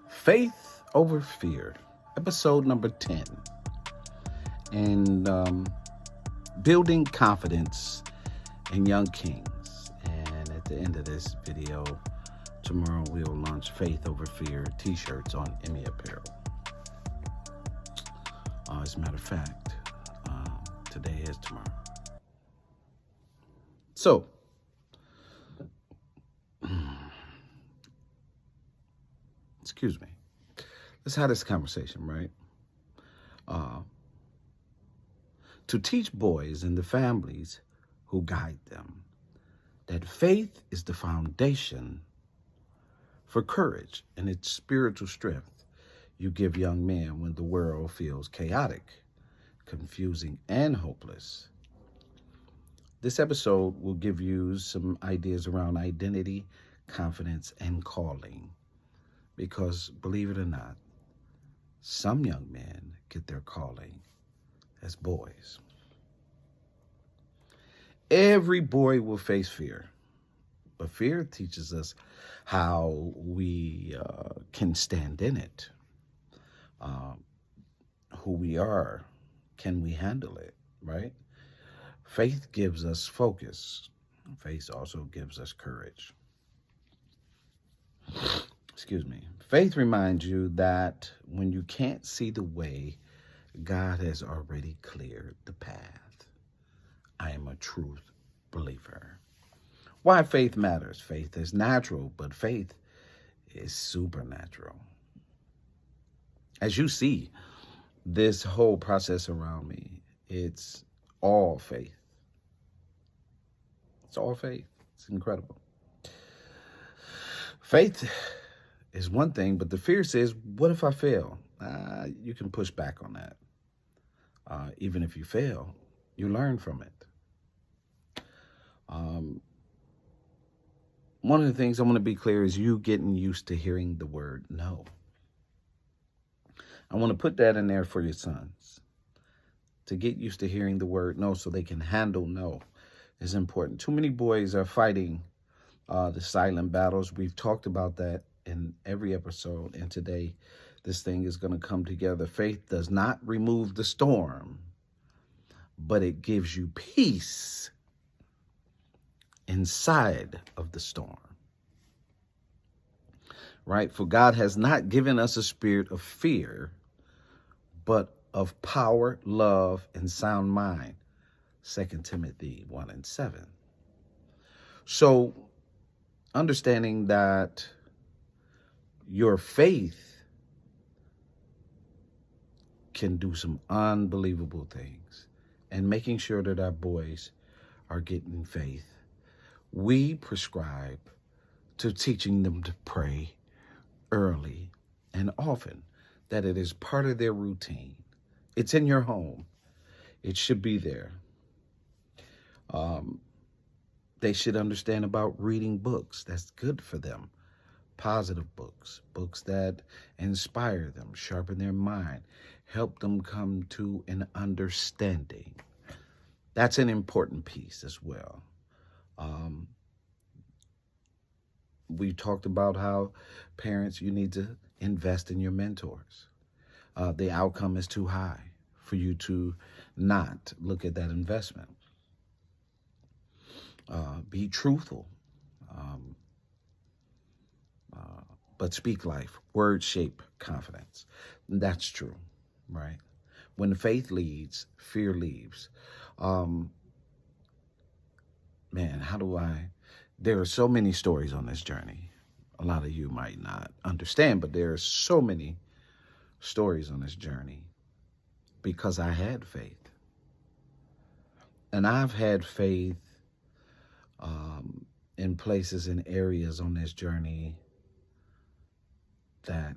Faith Over Fear, episode number 10. And building confidence in young kings. And at the end of this video, tomorrow we'll launch Faith Over Fear t-shirts on Emmy Apparel. As a matter of fact, today is tomorrow. So, excuse me. Let's have this conversation, right? To teach boys and the families who guide them that faith is the foundation for courage and its spiritual strength you give young men when the world feels chaotic, confusing, and hopeless. This episode will give you some ideas around identity, confidence, and calling. Because, believe it or not, some young men get their calling as boys. Every boy will face fear, but fear teaches us how we can stand in it. Who we are, can we handle it, right? Faith gives us focus. Faith also gives us courage. Excuse me. Faith reminds you that when you can't see the way, God has already cleared the path. I am a truth believer. Why faith matters? Faith is natural, but faith is supernatural. As you see, this whole process around me, it's all faith. It's all faith. It's incredible. Faith is one thing, but the fear says, what if I fail? You can push back on that. Even if you fail, you learn from it. One of the things I want to be clear is you getting used to hearing the word no. I want to put that in there for your sons. To get used to hearing the word no so they can handle no is important. Too many boys are fighting the silent battles. We've talked about that in every episode, and today this thing is going to come together. Faith does not remove the storm, but it gives you peace inside of the storm. Right? For God has not given us a spirit of fear, but of power, love, and sound mind. 2 Timothy 1:7. So, understanding that your faith can do some unbelievable things, and making sure that our boys are getting faith, we prescribe to teaching them to pray early and often, that it is part of their routine. It's in your home. It should be there. They should understand about reading books. That's good for them. Positive books, books that inspire them, sharpen their mind, help them come to an understanding. That's an important piece as well. We talked about how parents, you need to invest in your mentors. The outcome is too high for you to not look at that investment. Be truthful, but speak life. Words shape confidence. That's true, right? When faith leads, fear leaves. Man, there are so many stories on this journey. A lot of you might not understand, but there are so many stories on this journey because I had faith. And I've had faith in places and areas on this journey that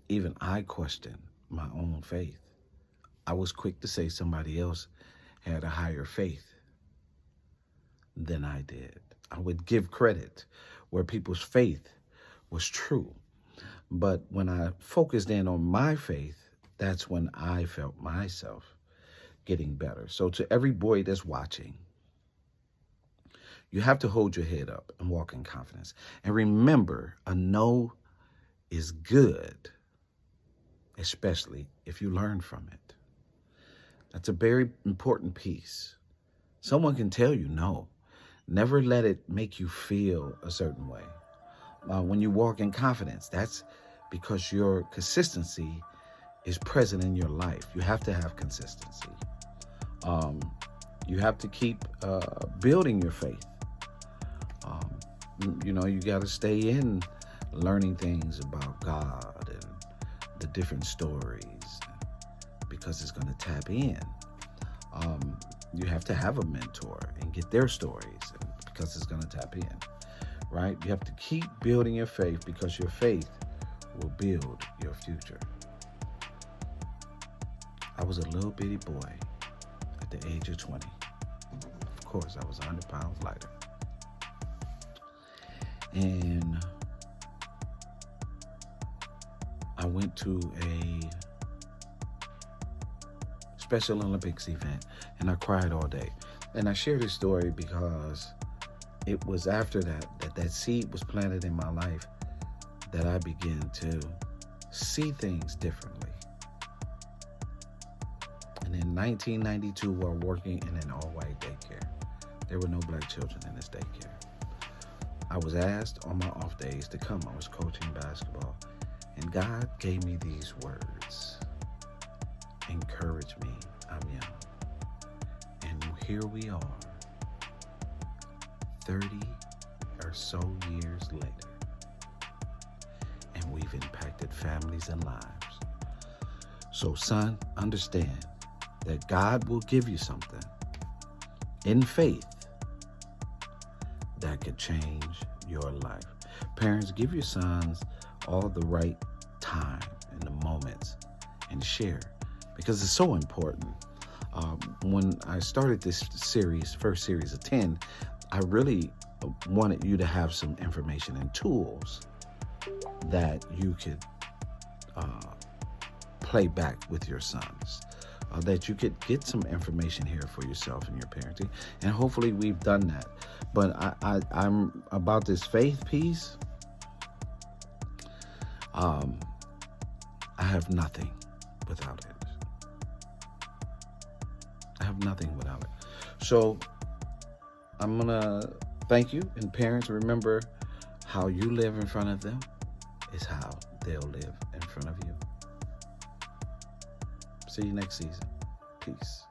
even I questioned my own faith. I was quick to say somebody else had a higher faith than I did. I would give credit where people's faith was true. But when I focused in on my faith, that's when I felt myself getting better. So to every boy that's watching, You have to hold your head up and walk in confidence. And remember, a no is good, especially if you learn from it. That's a very important piece. Someone can tell you no. Never let it make you feel a certain way. When you walk in confidence, that's because your consistency is present in your life. You have to have consistency. You have to keep building your faith. You got to stay in learning things about God and the different stories because it's going to tap in. You have to have a mentor and get their stories because it's going to tap in, right? You have to keep building your faith because your faith will build your future. I was a little bitty boy at the age of 20. Of course, I was 100 pounds lighter. And I went to a Special Olympics event and I cried all day. And I share this story because it was after that seed was planted in my life that I began to see things differently. And in 1992, we were working in an all-white daycare. There were no black children in this daycare. I was asked on my off days to come. I was coaching basketball. And God gave me these words. Encourage me, I'm young. And here we are, 30 or so years later. And we've impacted families and lives. So son, understand that God will give you something in faith that could change your life. Parents, give your sons all the right time and the moments and share, because it's so important. When I started this series, first series of 10, I really wanted you to have some information and tools that you could play back with your sons, that you could get some information here for yourself and your parenting. And hopefully we've done that. But I'm about this faith piece. I have nothing without it. I have nothing without it. So I'm going to thank you. And parents, remember, how you live in front of them is how they'll live in front of you. See you next season. Peace.